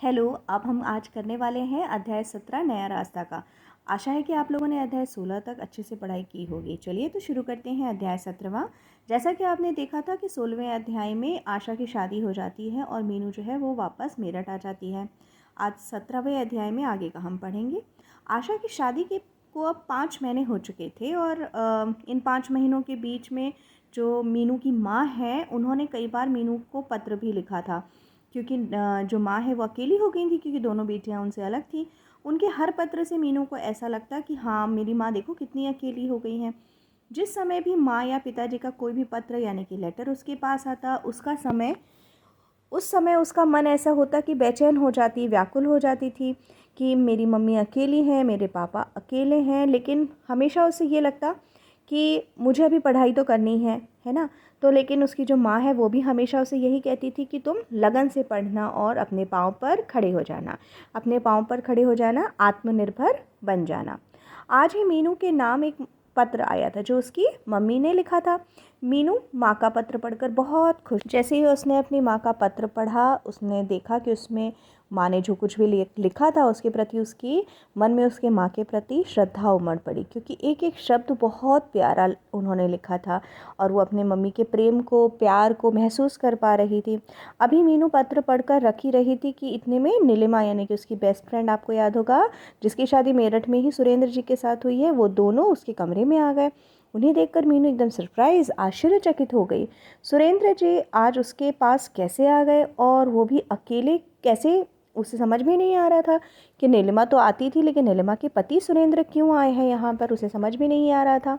Hello. अब हम आज करने वाले हैं अध्याय 17 नया रास्ता का। आशा है कि आप लोगों ने अध्याय 16 तक अच्छे से पढ़ाई की होगी। चलिए तो शुरू करते हैं अध्याय 17वां। जैसा कि आपने देखा था कि 16वें अध्याय में आशा की शादी हो जाती है और मीनू जो है वो वापस मेरठ आ जाती है। आज 17वें अध्याय में आगे का हम पढ़ेंगे। आशा की शादी के को अब 5 महीने हो चुके थे और इन 5 महीनों के बीच में जो मीनू की माँ है उन्होंने कई बार मीनू को पत्र भी लिखा था, क्योंकि जो माँ है वो अकेली हो गई थी क्योंकि दोनों बेटियां उनसे अलग थी। उनके हर पत्र से मीनू को ऐसा लगता कि हाँ, मेरी माँ देखो कितनी अकेली हो गई हैं। जिस समय भी माँ या पिताजी का कोई भी पत्र यानी कि लेटर उसके पास आता उस समय उसका मन ऐसा होता कि बेचैन हो जाती, व्याकुल हो जाती थी कि मेरी मम्मी अकेली हैं, मेरे पापा अकेले हैं। लेकिन हमेशा उसे ये लगता कि मुझे अभी पढ़ाई तो करनी है ना। तो लेकिन उसकी जो माँ है वो भी हमेशा उसे यही कहती थी कि तुम लगन से पढ़ना और अपने पाँव पर खड़े हो जाना, अपने पाँव पर खड़े हो जाना, आत्मनिर्भर बन जाना। आज ही मीनू के नाम एक पत्र आया था जो उसकी मम्मी ने लिखा था। मीनू माँ का पत्र पढ़कर बहुत खुश। जैसे ही उसने अपनी माँ का पत्र पढ़ा, उसने देखा कि उसमें माँ ने जो कुछ भी लिखा था उसके प्रति उसकी मन में उसके माँ के प्रति श्रद्धा उमड़ पड़ी, क्योंकि एक एक शब्द बहुत प्यारा उन्होंने लिखा था और वो अपने मम्मी के प्रेम को, प्यार को महसूस कर पा रही थी। अभी मीनू पत्र पढ़कर रख ही रही थी कि इतने में नीलिमा यानी कि उसकी बेस्ट फ्रेंड, आपको याद होगा जिसकी शादी मेरठ में ही सुरेंद्र जी के साथ हुई है, वो दोनों उसके कमरे में आ गए। उन्हें देखकर मीनू एकदम सरप्राइज, आश्चर्यचकित हो गई। सुरेंद्र जी आज उसके पास कैसे आ गए और वो भी अकेले कैसे? उसे समझ में नहीं आ रहा था कि नीलिमा तो आती थी, लेकिन नीलिमा के पति सुरेंद्र क्यों आए हैं यहाँ पर, उसे समझ में नहीं आ रहा था।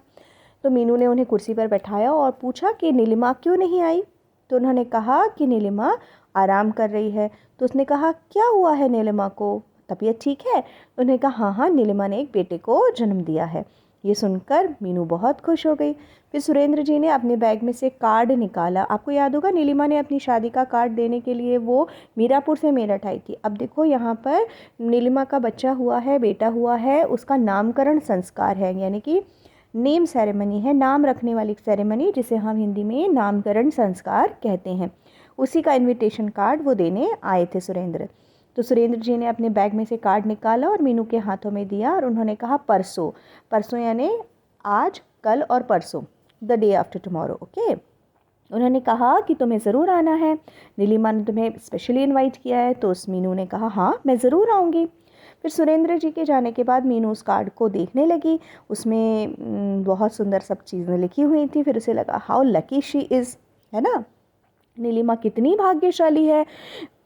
तो मीनू ने उन्हें कुर्सी पर बैठाया और पूछा कि नीलिमा क्यों नहीं आई। तो उन्होंने कहा कि नीलिमा आराम कर रही है। तो उसने कहा क्या हुआ है, नीलिमा को तबीयत ठीक है? उन्होंने कहा हाँ हाँ, नीलिमा ने एक बेटे को जन्म दिया है। ये सुनकर मीनू बहुत खुश हो गई। फिर सुरेंद्र जी ने अपने बैग में से कार्ड निकाला। आपको याद होगा नीलिमा ने अपनी शादी का कार्ड देने के लिए वो मीरापुर से मेरठ आई थी। अब देखो यहाँ पर नीलिमा का बच्चा हुआ है, बेटा हुआ है, उसका नामकरण संस्कार है, यानी कि नेम सेरेमनी है, नाम रखने वाली सेरेमनी, जिसे हम हिंदी में नामकरण संस्कार कहते हैं। उसी का इनविटेशन कार्ड वो देने आए थे सुरेंद्र। तो सुरेंद्र जी ने अपने बैग में से कार्ड निकाला और मीनू के हाथों में दिया और उन्होंने कहा परसों, परसों यानी आज, कल और परसों, the day after tomorrow, okay. उन्होंने कहा कि तुम्हें ज़रूर आना है, नीलिमा ने तुम्हें स्पेशली इनवाइट किया है। तो उस मीनू ने कहा हाँ मैं ज़रूर आऊँगी। फिर सुरेंद्र जी के जाने के बाद मीनू उस कार्ड को देखने लगी। उसमें बहुत सुंदर सब चीज़ें लिखी हुई थी। फिर उसे लगा हाउ लकी शी इज़, है ना, नीलिमा कितनी भाग्यशाली है,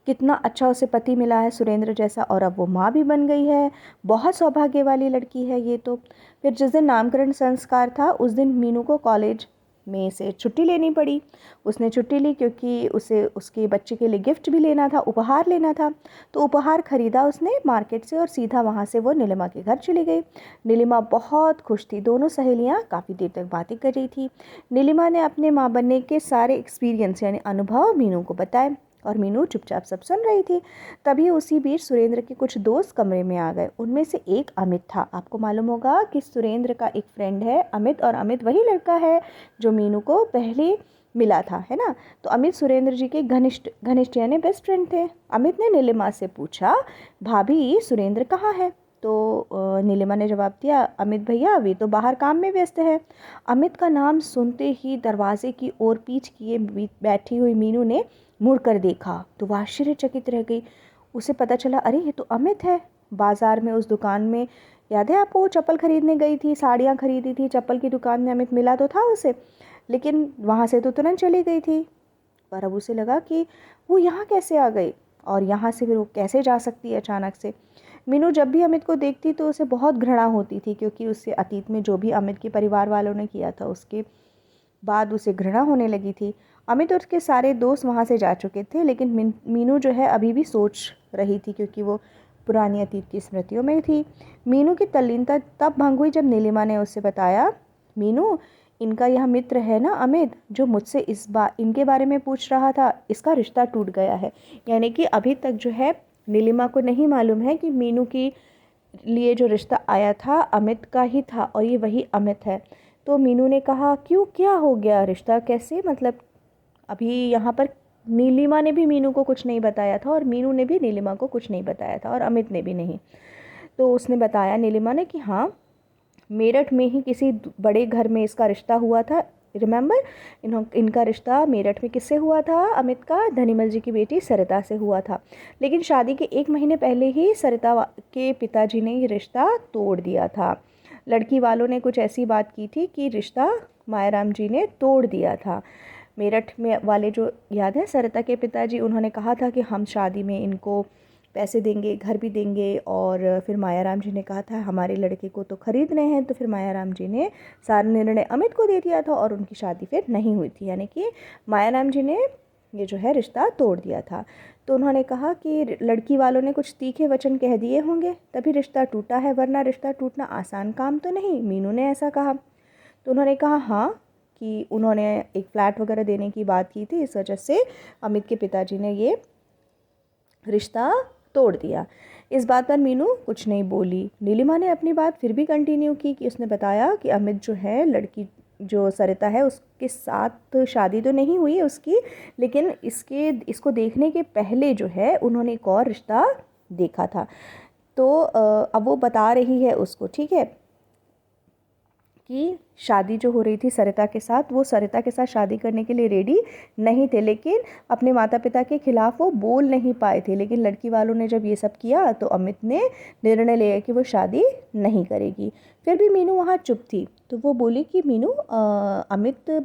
कितना अच्छा उसे पति मिला है सुरेंद्र जैसा, और अब वो माँ भी बन गई है। बहुत सौभाग्य वाली लड़की है ये तो। फिर जिस दिन नामकरण संस्कार था उस दिन मीनू को कॉलेज में से छुट्टी लेनी पड़ी। उसने छुट्टी ली क्योंकि उसे उसके बच्चे के लिए गिफ्ट भी लेना था, उपहार लेना था। तो उपहार खरीदा उसने मार्केट से और सीधा वहाँ से वो नीलिमा के घर चली गई। नीलिमा बहुत खुश थी। दोनों सहेलियाँ काफ़ी देर तक बातें कर रही थी। नीलिमा ने अपने माँ बनने के सारे एक्सपीरियंस यानी अनुभव मीनू को बताए और मीनू चुपचाप सब सुन रही थी। तभी उसी बीच सुरेंद्र के कुछ दोस्त कमरे में आ गए। उनमें से एक अमित था। आपको मालूम होगा कि सुरेंद्र का एक फ्रेंड है अमित, और अमित वही लड़का है जो मीनू को पहले मिला था, है ना। तो अमित सुरेंद्र जी के घनिष्ठ घनिष्ठ यानी बेस्ट फ्रेंड थे। अमित ने नीलिमा से पूछा भाभी सुरेंद्र कहाँ है? तो नीलिमा ने जवाब दिया अमित भैया वे तो बाहर काम में व्यस्त है। अमित का नाम सुनते ही दरवाजे की ओर पीठ किए बैठी हुई मीनू ने मुड़कर देखा तो वह आश्चर्यचकित रह गई। उसे पता चला अरे ये तो अमित है। बाजार में उस दुकान में, याद है आपको, वो चप्पल खरीदने गई थी, साड़ियाँ खरीदी थी, चप्पल की दुकान में अमित मिला तो था उसे, लेकिन वहाँ से तो तुरंत चली गई थी। पर अब उसे लगा कि वो यहाँ कैसे आ गई और यहाँ से फिर वो कैसे जा सकती है अचानक से। मीनू जब भी अमित को देखती तो उसे बहुत घृणा होती थी, क्योंकि उससे अतीत में जो भी अमित के परिवार वालों ने किया था उसके बाद उसे घृणा होने लगी थी। अमित और उसके सारे दोस्त वहाँ से जा चुके थे, लेकिन मीनू जो है अभी भी सोच रही थी, क्योंकि वो पुरानी अतीत की स्मृतियों में थी। मीनू की तल्लीनता तब भंग हुई जब नीलिमा ने उससे बताया मीनू, इनका यह मित्र है ना अमित, जो मुझसे इस बार इनके बारे में पूछ रहा था, इसका रिश्ता टूट गया है। यानी कि अभी तक जो है नीलिमा को नहीं मालूम है कि मीनू की लिए जो रिश्ता आया था अमित का ही था और ये वही अमित है। तो मीनू ने कहा क्यों, क्या हो गया, रिश्ता कैसे, मतलब अभी यहाँ पर नीलिमा ने भी मीनू को कुछ नहीं बताया था और मीनू ने भी नीलिमा को कुछ नहीं बताया था और अमित ने भी नहीं। तो उसने बताया नीलिमा ने कि हाँ, मेरठ में ही किसी बड़े घर में इसका रिश्ता हुआ था। रिमेंबर, इनका रिश्ता मेरठ में किससे हुआ था? अमित का धनीमल जी की बेटी सरिता से हुआ था। लेकिन शादी के 1 महीने पहले ही सरिता के पिताजी ने ये रिश्ता तोड़ दिया था। लड़की वालों ने कुछ ऐसी बात की थी कि रिश्ता मायाराम जी ने तोड़ दिया था। मेरठ में वाले जो, याद है, सरिता के पिताजी, उन्होंने कहा था कि हम शादी में इनको पैसे देंगे, घर भी देंगे। और फिर मायाराम जी ने कहा था हमारे लड़के को तो ख़रीदने हैं। तो फिर मायाराम जी ने सारा निर्णय अमित को दे दिया था और उनकी शादी फिर नहीं हुई थी, यानी कि मायाराम जी ने ये जो है रिश्ता तोड़ दिया था। तो उन्होंने कहा कि लड़की वालों ने कुछ तीखे वचन कह दिए होंगे तभी रिश्ता टूटा है, वरना रिश्ता टूटना आसान काम तो नहीं, मीनू ने ऐसा कहा। तो उन्होंने कहा हाँ, कि उन्होंने एक फ्लैट वगैरह देने की बात की थी, इस वजह से अमित के पिताजी ने ये रिश्ता तोड़ दिया। इस बात पर मीनू कुछ नहीं बोली। नीलिमा ने अपनी बात फिर भी कंटिन्यू की कि उसने बताया कि अमित जो है, लड़की जो सरिता है उसके साथ शादी तो नहीं हुई है उसकी, लेकिन इसको देखने के पहले जो है उन्होंने एक और रिश्ता देखा था। तो अब वो बता रही है उसको, ठीक है, कि शादी जो हो रही थी सरिता के साथ, वो सरिता के साथ शादी करने के लिए रेडी नहीं थे, लेकिन अपने माता पिता के खिलाफ वो बोल नहीं पाए थे। लेकिन लड़की वालों ने जब ये सब किया तो अमित ने निर्णय लिया कि वो शादी नहीं करेगी। फिर भी मीनू वहाँ चुप थी। तो वो बोली कि मीनू, अमित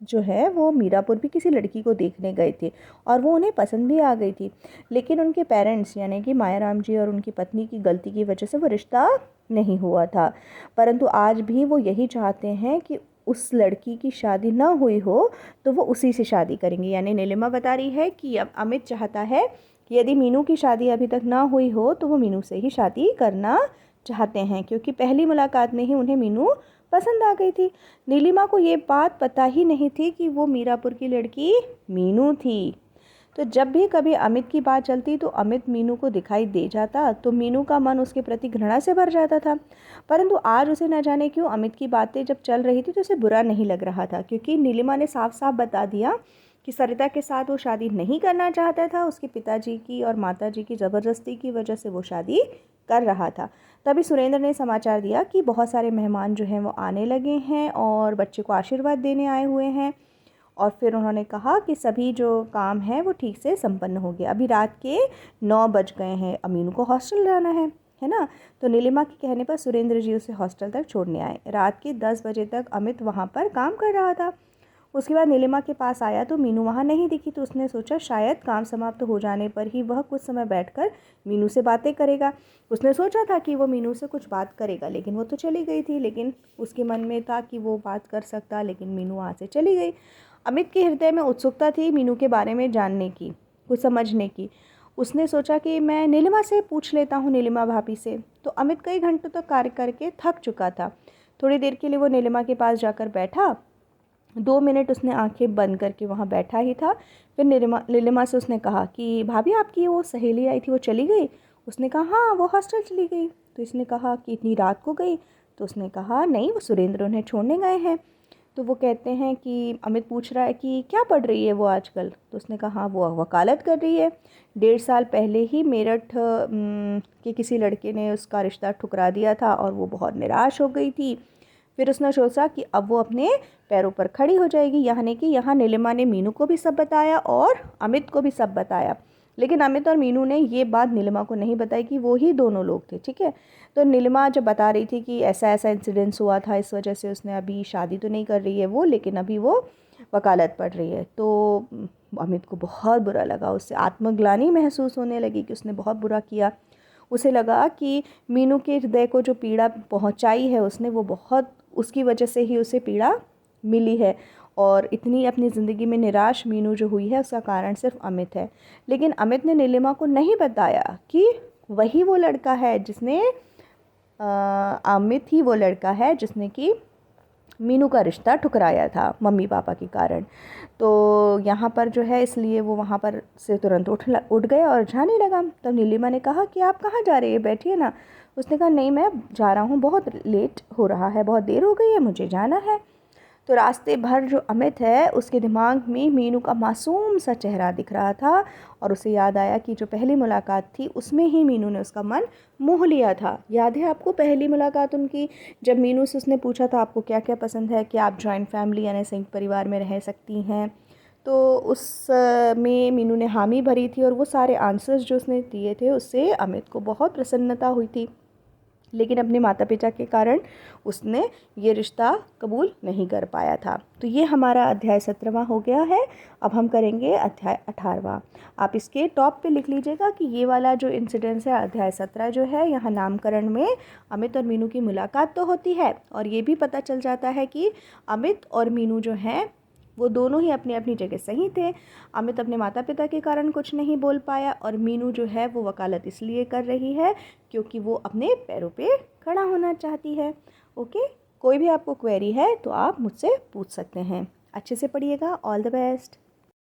जो है वो मीरापुर भी किसी लड़की को देखने गए थे और वो उन्हें पसंद भी आ गई थी, लेकिन उनके पेरेंट्स यानी कि मायाराम जी और उनकी पत्नी की गलती की वजह से वो रिश्ता नहीं हुआ था। परंतु आज भी वो यही चाहते हैं कि उस लड़की की शादी ना हुई हो तो वो उसी से शादी करेंगे। यानी नीलिमा बता रही है कि अब अमित चाहता है कि यदि मीनू की शादी अभी तक ना हुई हो तो वो मीनू से ही शादी करना चाहते हैं, क्योंकि पहली मुलाकात में ही उन्हें मीनू पसंद आ गई थी। नीलिमा को ये बात पता ही नहीं थी कि वो मीरापुर की लड़की मीनू थी। तो जब भी कभी अमित की बात चलती तो अमित मीनू को दिखाई दे जाता तो मीनू का मन उसके प्रति घृणा से भर जाता था। परंतु आज उसे न जाने क्यों अमित की बातें जब चल रही थी तो उसे बुरा नहीं लग रहा था, क्योंकि नीलिमा ने साफ साफ बता दिया कि सरिता के साथ वो शादी नहीं करना चाहता था। उसके पिताजी की और माताजी की ज़बरदस्ती की वजह से वो शादी कर रहा था। तभी सुरेंद्र ने समाचार दिया कि बहुत सारे मेहमान जो हैं वो आने लगे हैं और बच्चे को आशीर्वाद देने आए हुए हैं। और फिर उन्होंने कहा कि सभी जो काम है वो ठीक से संपन्न हो गया। अभी रात के 9 बज गए हैं, अमीनू को हॉस्टल जाना है ना। तो नीलिमा के कहने पर सुरेंद्र जी उसे हॉस्टल तक छोड़ने आए। रात के 10 बजे तक अमित वहाँ पर काम कर रहा था। उसके बाद नीलिमा के पास आया तो मीनू वहाँ नहीं दिखी। तो उसने सोचा शायद काम समाप्त हो जाने पर ही वह कुछ समय बैठकर मीनू से बातें करेगा। उसने सोचा था कि वो मीनू से कुछ बात करेगा, लेकिन वो तो चली गई थी। लेकिन उसके मन में था कि वो बात कर सकता, लेकिन मीनू वहाँ से चली गई। अमित के हृदय में उत्सुकता थी मीनू के बारे में जानने की, कुछ समझने की। उसने सोचा कि मैं नीलिमा से पूछ लेता हूँ, नीलिमा भाभी से। तो अमित कई घंटों तक कार्य करके थक चुका था। थोड़ी देर के लिए वो नीलिमा के पास जाकर बैठा। 2 मिनट उसने आंखें बंद करके वहाँ बैठा ही था। फिर नीलिमा से उसने कहा कि भाभी, आपकी वो सहेली आई थी वो चली गई? उसने कहा हाँ, वो हॉस्टल चली गई। तो इसने कहा कि इतनी रात को गई? तो उसने कहा नहीं, वो सुरेंद्र उन्हें छोड़ने गए हैं। तो वो कहते हैं कि अमित पूछ रहा है कि क्या पढ़ रही है वो आजकल? तो उसने कहा हाँ, वो वकालत कर रही है। 1.5 साल पहले ही मेरठ के किसी लड़के ने उसका रिश्ता ठुकरा दिया था और वो बहुत निराश हो गई थी। फिर उसने सोचा कि अब वो अपने पैरों पर खड़ी हो जाएगी। यानी कि यहाँ नीलिमा ने मीनू को भी सब बताया और अमित को भी सब बताया, लेकिन अमित और मीनू ने ये बात नीलिमा को नहीं बताई कि वो ही दोनों लोग थे, ठीक है। तो नीलिमा जब बता रही थी कि ऐसा ऐसा इंसिडेंस हुआ था, इस वजह से उसने अभी शादी तो नहीं कर रही है वो, लेकिन अभी वो वकालत पढ़ रही है। तो अमित को बहुत बुरा लगा, उससे आत्मग्लानि महसूस होने लगी कि उसने बहुत बुरा किया। उसे लगा कि मीनू के हृदय को जो पीड़ा पहुंचाई है उसने, वो बहुत उसकी वजह से ही उसे पीड़ा मिली है। और इतनी अपनी ज़िंदगी में निराश मीनू जो हुई है उसका कारण सिर्फ अमित है। लेकिन अमित ने नीलिमा को नहीं बताया कि वही वो लड़का है जिसने अमित ही वो लड़का है जिसने कि मीनू का रिश्ता ठुकराया था मम्मी पापा के कारण। तो यहाँ पर जो है, इसलिए वो वहाँ पर से तुरंत उठ गया और जाने लगा। तब नीलिमा ने कहा कि आप कहाँ जा रही है, बैठिए ना। उसने कहा नहीं, मैं जा रहा हूँ, बहुत लेट हो रहा है, बहुत देर हो गई है, मुझे जाना है। तो रास्ते भर जो अमित है उसके दिमाग में मीनू का मासूम सा चेहरा दिख रहा था और उसे याद आया कि जो पहली मुलाकात थी उसमें ही मीनू ने उसका मन मोह लिया था। याद है आपको पहली मुलाकात उनकी, जब मीनू से उसने पूछा था आपको क्या क्या पसंद है, कि आप जॉइंट फैमिली यानी संयुक्त परिवार में रह सकती हैं। तो उस में मीनू ने हामी भरी थी और वो सारे आंसर्स जो उसने दिए थे उससे अमित को बहुत प्रसन्नता हुई थी। लेकिन अपने माता पिता के कारण उसने ये रिश्ता कबूल नहीं कर पाया था। तो ये हमारा अध्याय 17वां हो गया है। अब हम करेंगे अध्याय 18वां। आप इसके टॉप पे लिख लीजिएगा कि ये वाला जो इंसिडेंस है अध्याय 17 जो है, यहाँ नामकरण में अमित और मीनू की मुलाकात तो होती है और ये भी पता चल जाता है कि अमित और मीनू जो हैं वो दोनों ही अपनी अपनी जगह सही थे। अमित अपने माता पिता के कारण कुछ नहीं बोल पाया और मीनू जो है वो वकालत इसलिए कर रही है क्योंकि वो अपने पैरों पे खड़ा होना चाहती है। ओके, कोई भी आपको क्वेरी है तो आप मुझसे पूछ सकते हैं। अच्छे से पढ़िएगा। All the best.